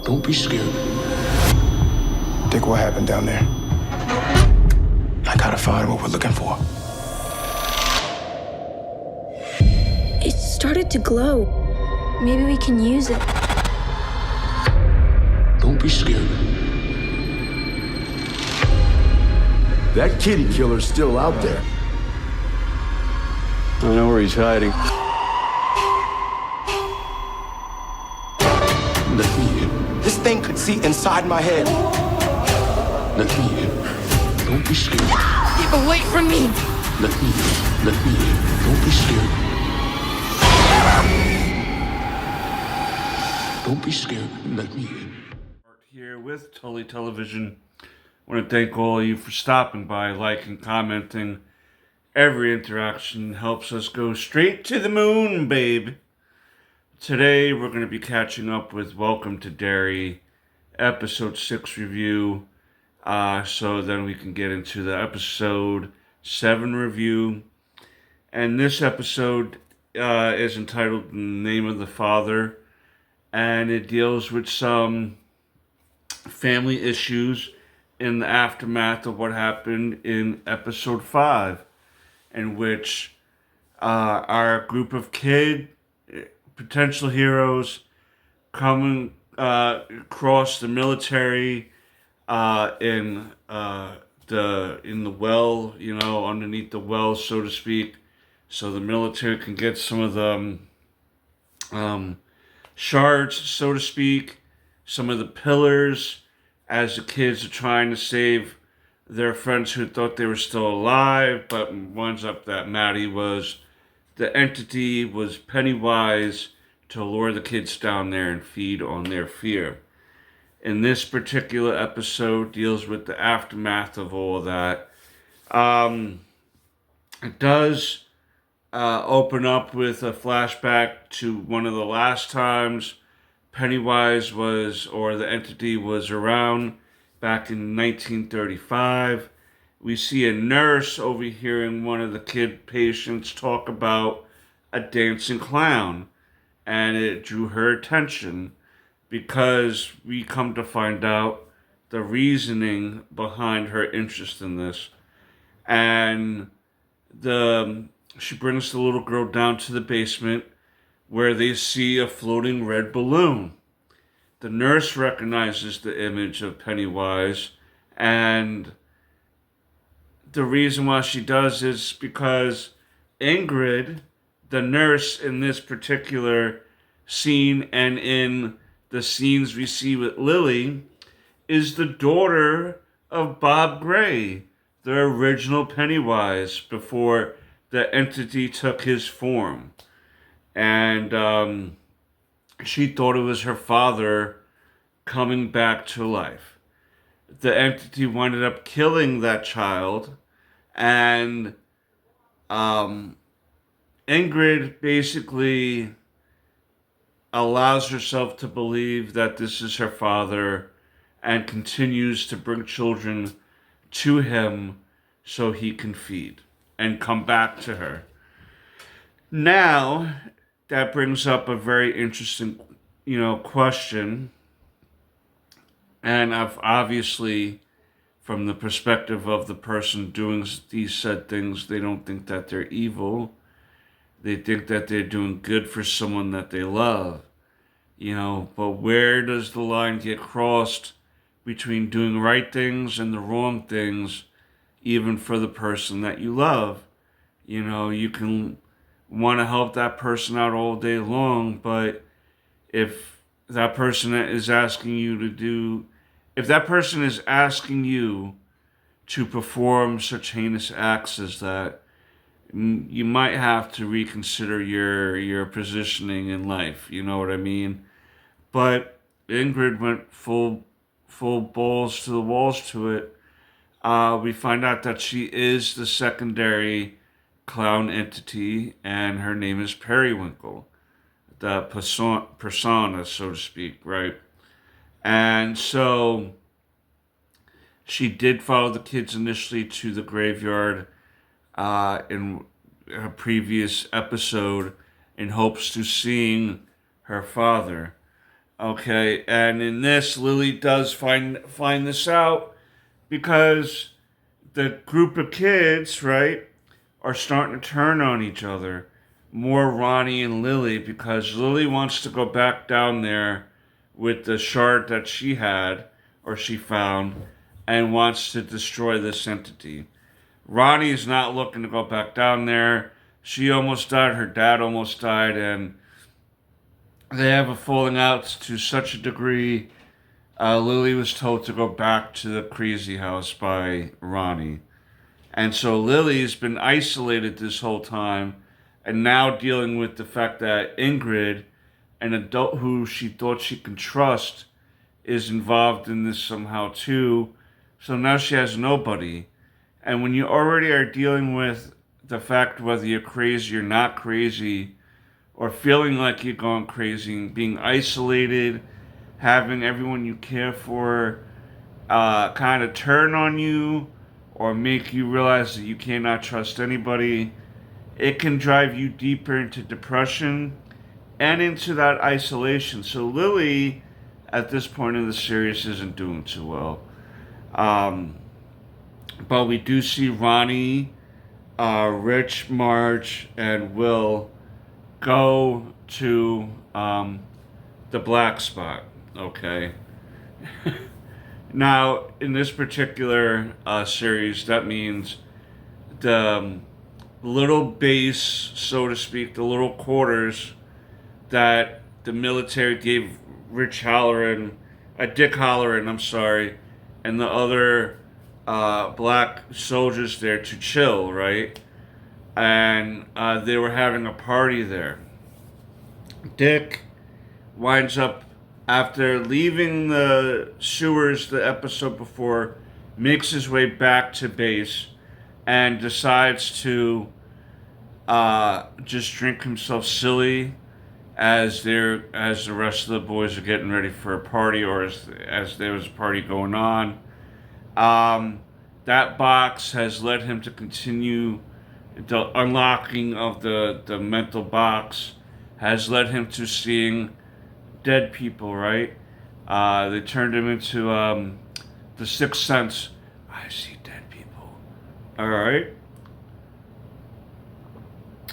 Don't be scared. Think what happened down there. I gotta find what we're looking for. It started to glow. Maybe we can use it. Don't be scared. That kitty killer's still out there. I know where he's hiding. Let me in. This thing could see inside my head. Let me in. Don't be scared. Keep away from me! Let me in. Let me in. Don't be scared. Don't be scared. Let me in. Here with Tully Television. I want to thank all of you for stopping by, liking, commenting. Every interaction helps us go straight to the moon, babe. Today we're going to be catching up with Welcome to Derry, episode 6 review. So then we can get into the episode 7 review. And this episode is entitled The Name of the Father. And it deals with some family issues in the aftermath of what happened in episode 5, in which our group of potential heroes come across the military in the well, underneath the well, so to speak, so the military can get some of the shards, so to speak, some of the pillars, as the kids are trying to save their friends who thought they were still alive, but winds up that the entity was Pennywise to lure the kids down there and feed on their fear. In this particular episode deals with the aftermath of all of that. It does open up with a flashback to one of the last times Pennywise the entity was around, back in 1935. We see a nurse overhearing one of the kid patients talk about a dancing clown, and it drew her attention because we come to find out the reasoning behind her interest in this. And she brings the little girl down to the basement where they see a floating red balloon. The nurse recognizes the image of Pennywise, and the reason why she does is because Ingrid, the nurse in this particular scene and in the scenes we see with Lily, is the daughter of Bob Gray, the original Pennywise, before the entity took his form. And she thought it was her father coming back to life. The entity ended up killing that child, and Ingrid basically allows herself to believe that this is her father and continues to bring children to him so he can feed and come back to her. Now, that brings up a very interesting, question. And I've obviously, from the perspective of the person doing these said things, they don't think that they're evil. They think that they're doing good for someone that they love. But where does the line get crossed between doing right things and the wrong things, even for the person that you love? You can want to help that person out all day long, but if that person is asking you to perform such heinous acts as that, you might have to reconsider your positioning in life. You know what I mean? But Ingrid went full balls to the walls to it. We find out that she is the secondary clown entity, and her name is Periwinkle, the persona, so to speak, right? And so she did follow the kids initially to the graveyard in her previous episode in hopes to seeing her father. Okay, and in this, Lily does find this out because the group of kids, right, are starting to turn on each other. More Ronnie and Lily, because Lily wants to go back down there with the shard that she had or she found and wants to destroy this entity. Ronnie is not looking to go back down there. She almost died, her dad almost died, and they have a falling out to such a degree. Lily was told to go back to the crazy house by Ronnie. And so Lily's been isolated this whole time and now dealing with the fact that Ingrid, an adult who she thought she can trust, is involved in this somehow too. So now she has nobody. And when you already are dealing with the fact whether you're crazy or not crazy, or feeling like you're going crazy, being isolated, having everyone you care for kind of turn on you or make you realize that you cannot trust anybody, it can drive you deeper into depression and into that isolation. So Lily, at this point in the series, isn't doing too well. But we do see Ronnie, Rich, Marge, and Will go to the black spot. Okay. Now, in this particular series, that means the little base, so to speak, the little quarters that the military gave Rich Halloran, Dick Halloran, I'm sorry, and the other black soldiers there to chill, right? And they were having a party there. Dick winds up, after leaving the sewers the episode before, makes his way back to base and decides to just drink himself silly as the rest of the boys are getting ready for a party, or as there was a party going on. That box has led him to continue the unlocking of the mental box, has led him to seeing dead people, right? They turned him into the sixth sense. I see dead people. All right.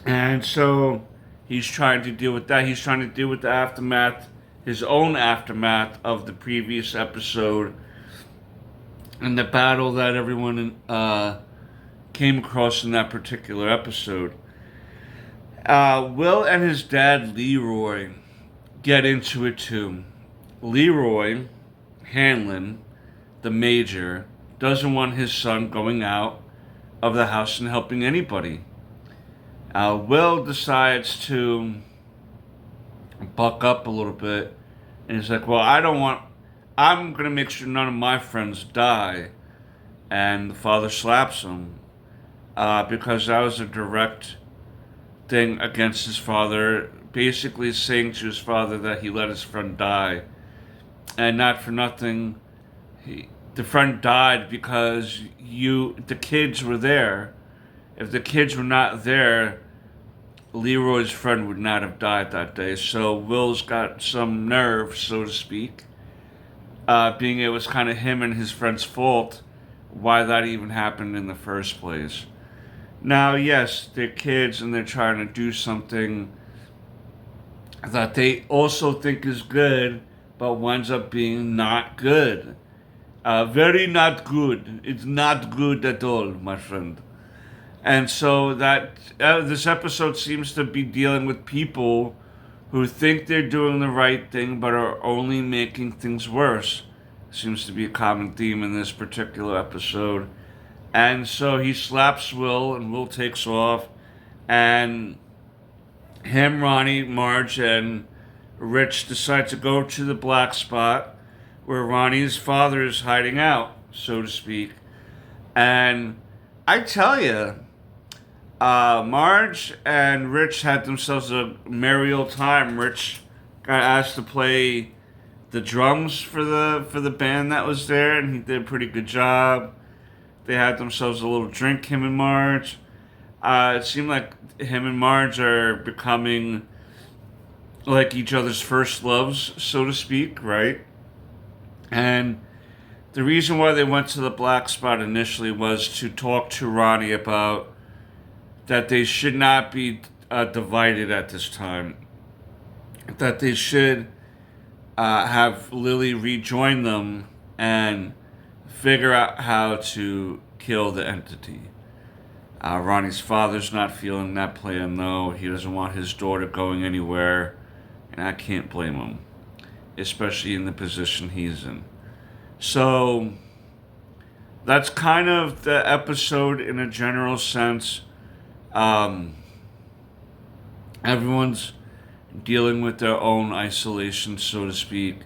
And so he's trying to deal with that. He's trying to deal with the aftermath, his own aftermath of the previous episode and the battle that everyone came across in that particular episode. Will and his dad, Leroy, get into it too. Leroy Hanlon, the major, doesn't want his son going out of the house and helping anybody. Will decides to buck up a little bit, and he's like, well, I'm going to make sure none of my friends die. And the father slaps him because that was a direct thing against his father, basically saying to his father that he let his friend die. And not for nothing, the friend died because the kids were there. If the kids were not there, Leroy's friend would not have died that day. So Will's got some nerve, so to speak, being it was kind of him and his friend's fault why that even happened in the first place. Now, yes, they're kids and they're trying to do something that they also think is good, but winds up being not good. Very not good. It's not good at all, my friend. And so that this episode seems to be dealing with people who think they're doing the right thing but are only making things worse. Seems to be a common theme in this particular episode. And so he slaps Will, and Will takes off. And him, Ronnie, Marge, and Rich decide to go to the black spot where Ronnie's father is hiding out, so to speak. And I tell you, Marge and Rich had themselves a merry old time. Rich got asked to play the drums for the band that was there, and he did a pretty good job. They had themselves a little drink, him and Marge. It seemed like him and Marge are becoming like each other's first loves, so to speak, right? And the reason why they went to the black spot initially was to talk to Ronnie about that they should not be divided at this time. That they should have Lily rejoin them and figure out how to kill the entity. Ronnie's father's not feeling that plan, though. He doesn't want his daughter going anywhere, and I can't blame him, especially in the position he's in. So, that's kind of the episode in a general sense. Everyone's dealing with their own isolation, so to speak.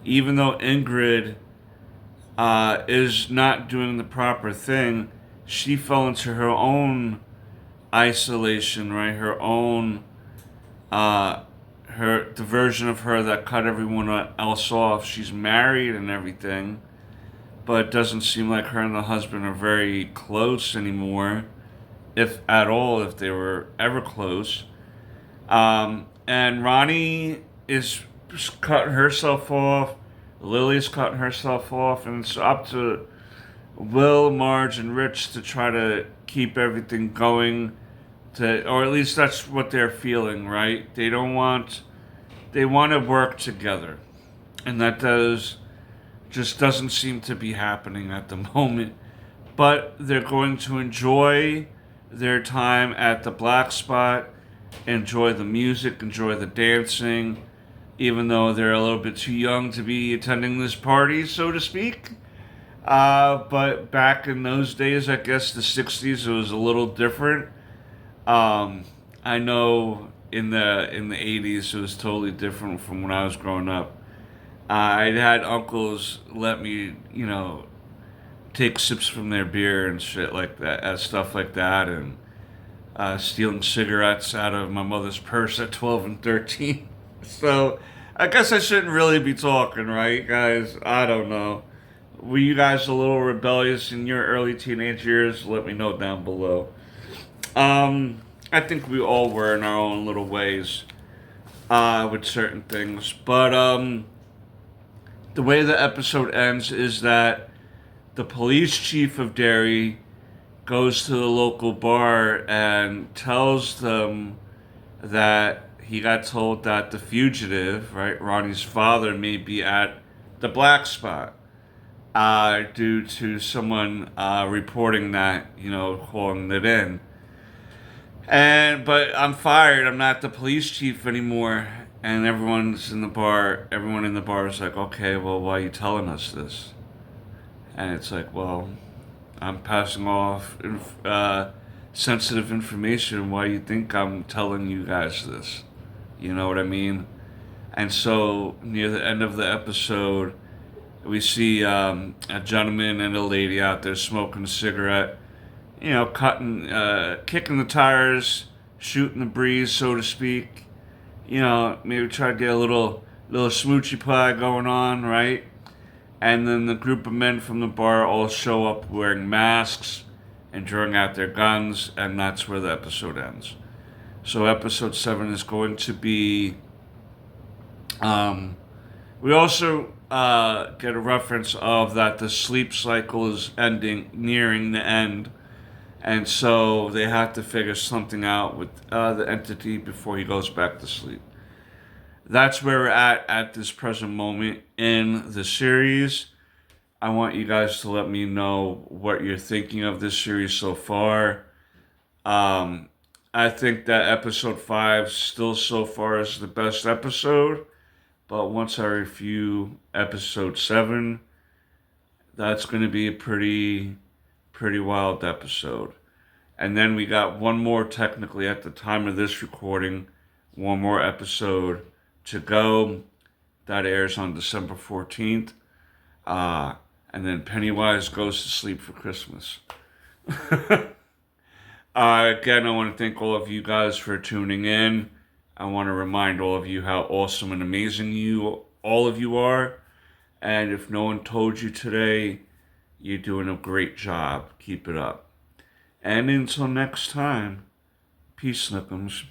Even though Ingrid is not doing the proper thing, she fell into her own isolation, right? Her own, the version of her that cut everyone else off. She's married and everything, but it doesn't seem like her and the husband are very close anymore, if at all, if they were ever close. And Ronnie is cutting herself off. Lily's cutting herself off, and it's up to Will, Marge, and Rich to try to keep everything going. Or at least that's what they're feeling, right? They want to work together, and that just doesn't seem to be happening at the moment. But they're going to enjoy their time at the black spot, enjoy the music, enjoy the dancing, even though they're a little bit too young to be attending this party, so to speak. But back in those days, I guess the 60s, it was a little different. I know in the 80s, it was totally different from when I was growing up. I'd had uncles let me, take sips from their beer and shit like that, stuff like that, and stealing cigarettes out of my mother's purse at 12 and 13. So I guess I shouldn't really be talking, right, guys? I don't know. Were you guys a little rebellious in your early teenage years? Let me know down below. I think we all were in our own little ways with certain things. But the way the episode ends is that the police chief of Derry goes to the local bar and tells them that he got told that the fugitive, right, Ronnie's father, may be at the black spot due to someone reporting that, calling it in. But I'm fired. I'm not the police chief anymore. And everyone in the bar is like, okay, well, why are you telling us this? And it's like, well, I'm passing off sensitive information. Why you think I'm telling you guys this? You know what I mean? And so near the end of the episode, we see a gentleman and a lady out there smoking a cigarette, kicking the tires, shooting the breeze, so to speak. Maybe try to get a little smoochy pie going on, right? And then the group of men from the bar all show up wearing masks and drawing out their guns, and that's where the episode ends. So episode 7 is going to be... we also get a reference of that the sleep cycle is nearing the end. And so they have to figure something out with the entity before he goes back to sleep. That's where we're at this present moment in the series. I want you guys to let me know what you're thinking of this series so far. I think that episode 5 still so far is the best episode. But once I review episode 7, that's going to be a pretty wild episode. And then we got one more, technically at the time of this recording, one more episode to go. That airs on December 14th. And then Pennywise goes to sleep for Christmas. Again, I want to thank all of you guys for tuning in. I want to remind all of you how awesome and amazing all of you are. And if no one told you today, you're doing a great job. Keep it up. And until next time, peace, Snickums.